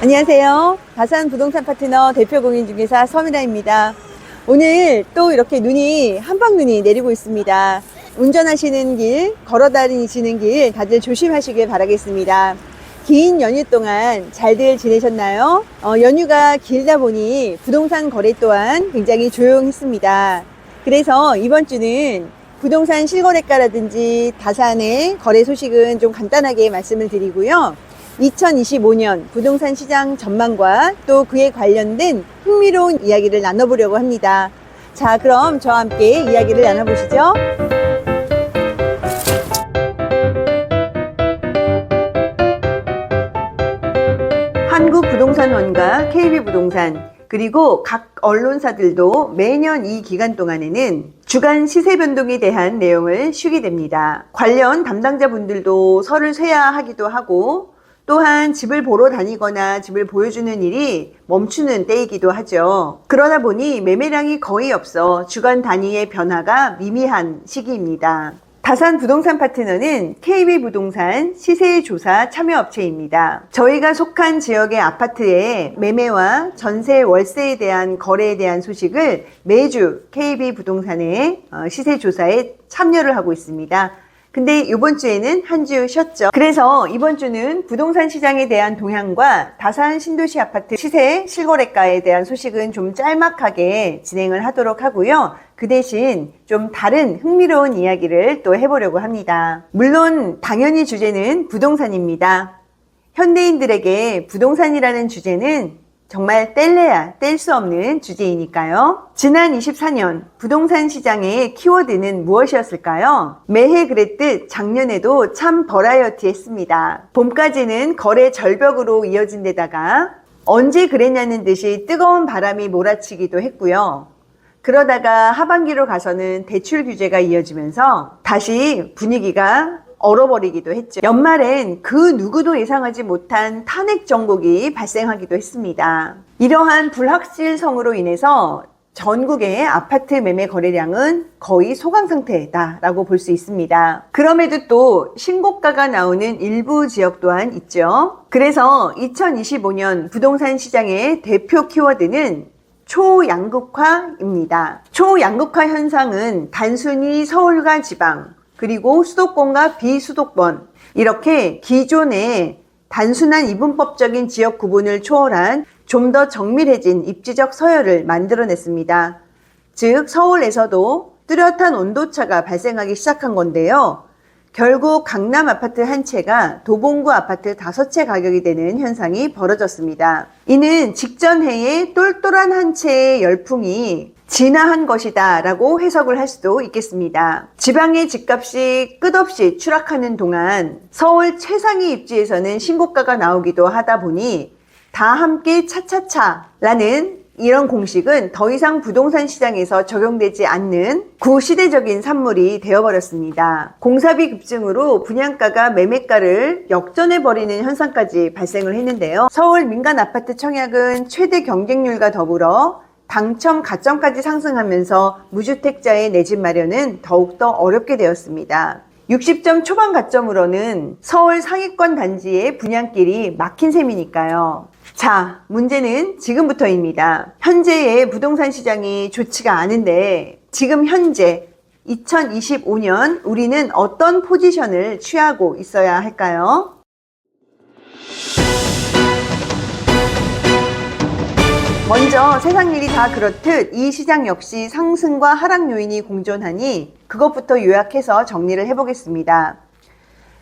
안녕하세요. 다산 부동산 파트너 대표 공인중개사 서미라입니다. 오늘 또 이렇게 한방눈이 내리고 있습니다. 운전하시는 길, 걸어 다니시는 길 다들 조심하시길 바라겠습니다. 긴 연휴 동안 잘들 지내셨나요? 연휴가 길다 보니 부동산 거래 또한 굉장히 조용했습니다. 그래서 이번 주는 부동산 실거래가라든지 다산의 거래 소식은 좀 간단하게 말씀을 드리고요. 2025년 부동산 시장 전망과 또 그에 관련된 흥미로운 이야기를 나눠보려고 합니다. 자, 그럼 저와 함께 이야기를 나눠보시죠. 한국부동산원과 KB부동산 그리고 각 언론사들도 매년 이 기간 동안에는 주간 시세 변동에 대한 내용을 쉬게 됩니다. 관련 담당자분들도 설을 쇠야 하기도 하고 또한 집을 보러 다니거나 집을 보여주는 일이 멈추는 때이기도 하죠. 그러다 보니 매매량이 거의 없어 주간 단위의 변화가 미미한 시기입니다. 다산 부동산 파트너는 KB부동산 시세조사 참여업체입니다. 저희가 속한 지역의 아파트의 매매와 전세, 월세에 대한 거래에 대한 소식을 매주 KB부동산의 시세조사에 참여를 하고 있습니다. 근데 이번 주에는 한 주 쉬었죠. 그래서 이번 주는 부동산 시장에 대한 동향과 다산 신도시 아파트 시세 실거래가에 대한 소식은 좀 짤막하게 진행을 하도록 하고요. 그 대신 좀 다른 흥미로운 이야기를 또 해보려고 합니다. 물론 당연히 주제는 부동산입니다. 현대인들에게 부동산이라는 주제는 정말 뗄래야 뗄 수 없는 주제이니까요. 지난 24년 부동산 시장의 키워드는 무엇이었을까요? 매해 그랬듯 작년에도 참 버라이어티했습니다. 봄까지는 거래 절벽으로 이어진 데다가 언제 그랬냐는 듯이 뜨거운 바람이 몰아치기도 했고요. 그러다가 하반기로 가서는 대출 규제가 이어지면서 다시 분위기가 얼어버리기도 했죠. 연말엔 그 누구도 예상하지 못한 탄핵 정국이 발생하기도 했습니다. 이러한 불확실성으로 인해서 전국의 아파트 매매 거래량은 거의 소강 상태다라고 볼 수 있습니다. 그럼에도 또 신고가가 나오는 일부 지역 또한 있죠. 그래서 2025년 부동산 시장의 대표 키워드는 초양극화입니다. 초양극화 현상은 단순히 서울과 지방 그리고 수도권과 비수도권 이렇게 기존의 단순한 이분법적인 지역 구분을 초월한 좀 더 정밀해진 입지적 서열을 만들어냈습니다. 즉 서울에서도 뚜렷한 온도차가 발생하기 시작한 건데요. 결국 강남 아파트 한 채가 도봉구 아파트 5채 가격이 되는 현상이 벌어졌습니다. 이는 직전 해에 똘똘한 한 채의 열풍이 진화한 것이다 라고 해석을 할 수도 있겠습니다. 지방의 집값이 끝없이 추락하는 동안 서울 최상위 입지에서는 신고가가 나오기도 하다 보니 다 함께 차차차 라는 이런 공식은 더 이상 부동산 시장에서 적용되지 않는 구시대적인 산물이 되어버렸습니다. 공사비 급증으로 분양가가 매매가를 역전해버리는 현상까지 발생을 했는데요. 서울 민간 아파트 청약은 최대 경쟁률과 더불어 당첨 가점까지 상승하면서 무주택자의 내 집 마련은 더욱더 어렵게 되었습니다. 60점 초반 가점으로는 서울 상위권 단지의 분양길이 막힌 셈이니까요. 자, 문제는 지금부터입니다. 현재의 부동산 시장이 좋지가 않은데 지금 현재 2025년 우리는 어떤 포지션을 취하고 있어야 할까요? 먼저 세상 일이 다 그렇듯 이 시장 역시 상승과 하락 요인이 공존하니 그것부터 요약해서 정리를 해보겠습니다.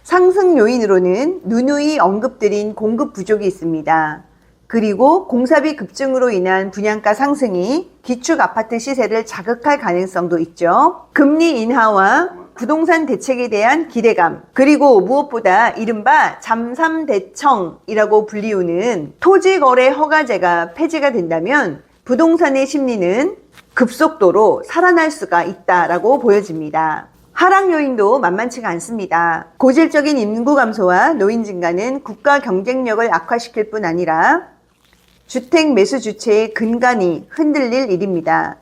상승 요인으로는 누누이 언급드린 공급 부족이 있습니다. 그리고 공사비 급증으로 인한 분양가 상승이 기축 아파트 시세를 자극할 가능성도 있죠. 금리 인하와 부동산 대책에 대한 기대감, 그리고 무엇보다 이른바 잠삼대청이라고 불리우는 토지거래 허가제가 폐지가 된다면 부동산의 심리는 급속도로 살아날 수가 있다라고 보여집니다. 하락 요인도 만만치가 않습니다. 고질적인 인구 감소와 노인 증가는 국가 경쟁력을 악화시킬 뿐 아니라 주택 매수 주체의 근간이 흔들릴 일입니다.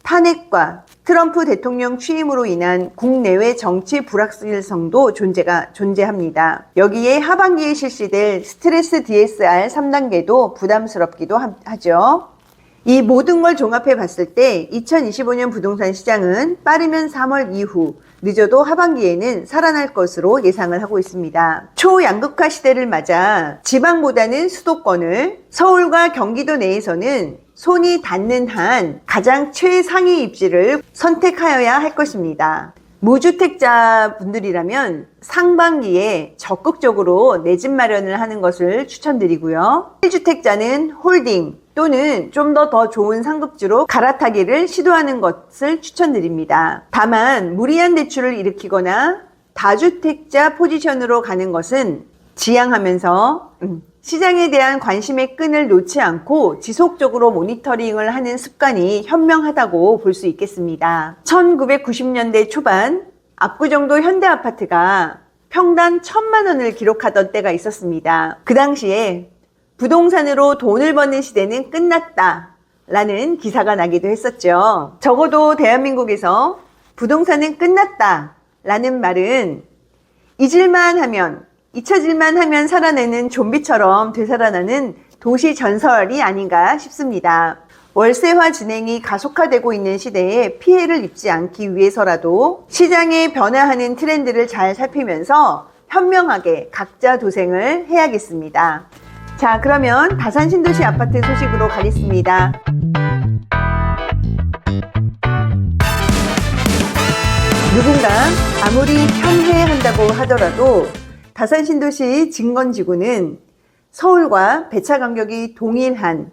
탄핵과 트럼프 대통령 취임으로 인한 국내외 정치 불확실성도 존재합니다. 여기에 하반기에 실시될 스트레스 DSR 3단계도 부담스럽기도 하죠. 이 모든 걸 종합해 봤을 때 2025년 부동산 시장은 빠르면 3월 이후, 늦어도 하반기에는 살아날 것으로 예상을 하고 있습니다. 초양극화 시대를 맞아 지방보다는 수도권을, 서울과 경기도 내에서는 손이 닿는 한 가장 최상위 입지를 선택하여야 할 것입니다. 무주택자 분들이라면 상반기에 적극적으로 내 집 마련을 하는 것을 추천드리고요. 1주택자는 홀딩 또는 좀 더 좋은 상급지로 갈아타기를 시도하는 것을 추천드립니다. 다만 무리한 대출을 일으키거나 다주택자 포지션으로 가는 것은 지양하면서 시장에 대한 관심의 끈을 놓지 않고 지속적으로 모니터링을 하는 습관이 현명하다고 볼 수 있겠습니다. 1990년대 초반 압구정도 현대아파트가 평당 1,000만 원을 기록하던 때가 있었습니다. 그 당시에 부동산으로 돈을 버는 시대는 끝났다 라는 기사가 나기도 했었죠. 적어도 대한민국에서 부동산은 끝났다 라는 말은 잊을만 하면, 잊혀질만 하면 살아내는 좀비처럼 되살아나는 도시 전설이 아닌가 싶습니다. 월세화 진행이 가속화되고 있는 시대에 피해를 입지 않기 위해서라도 시장에 변화하는 트렌드를 잘 살피면서 현명하게 각자 도생을 해야겠습니다. 자, 그러면 다산 신도시 아파트 소식으로 가겠습니다. 누군가 아무리 편애한다고 하더라도 다산 신도시 진건지구는 서울과 배차 간격이 동일한,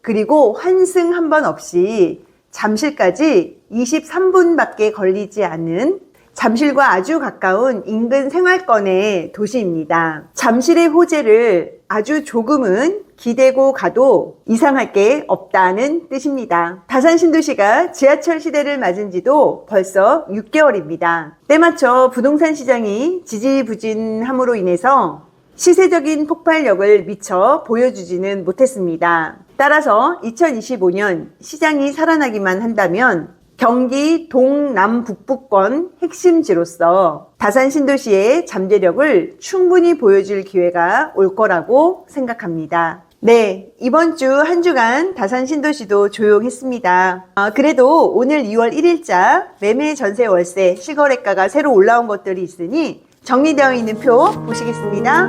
그리고 환승 한 번 없이 잠실까지 23분밖에 걸리지 않는, 잠실과 아주 가까운 인근 생활권의 도시입니다. 잠실의 호재를 아주 조금은 기대고 가도 이상할 게 없다는 뜻입니다. 다산 신도시가 지하철 시대를 맞은 지도 벌써 6개월입니다. 때맞춰 부동산 시장이 지지부진함으로 인해서 시세적인 폭발력을 미처 보여주지는 못했습니다. 따라서 2025년 시장이 살아나기만 한다면 경기 동남북부권 핵심지로서 다산 신도시의 잠재력을 충분히 보여줄 기회가 올 거라고 생각합니다. 네, 이번 주 한 주간 다산 신도시도 조용했습니다. 그래도 오늘 2월 1일자 매매 전세 월세 실거래가가 새로 올라온 것들이 있으니 정리되어 있는 표 보시겠습니다.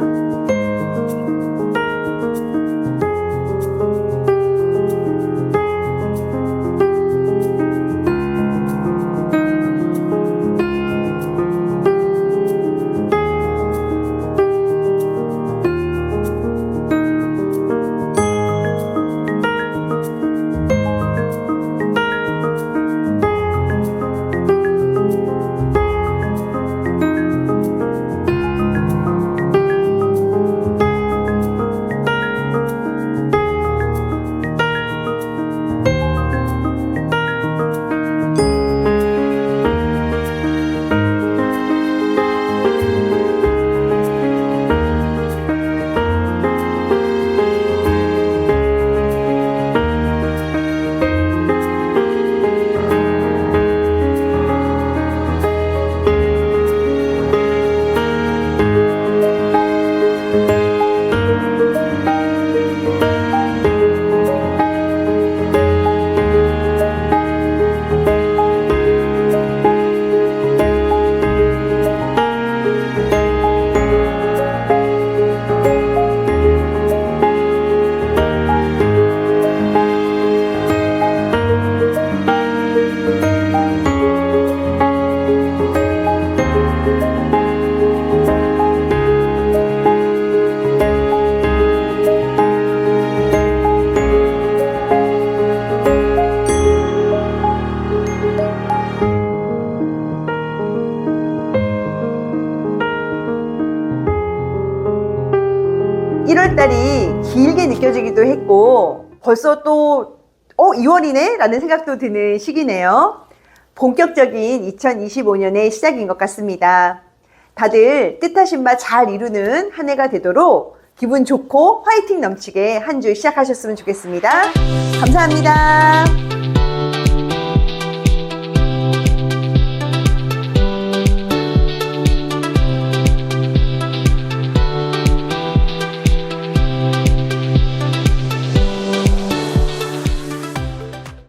길게 느껴지기도 했고 벌써 또 2월이네? 라는 생각도 드는 시기네요. 본격적인 2025년의 시작인 것 같습니다. 다들 뜻하신 바 잘 이루는 한 해가 되도록 기분 좋고 화이팅 넘치게 한 주 시작하셨으면 좋겠습니다. 감사합니다.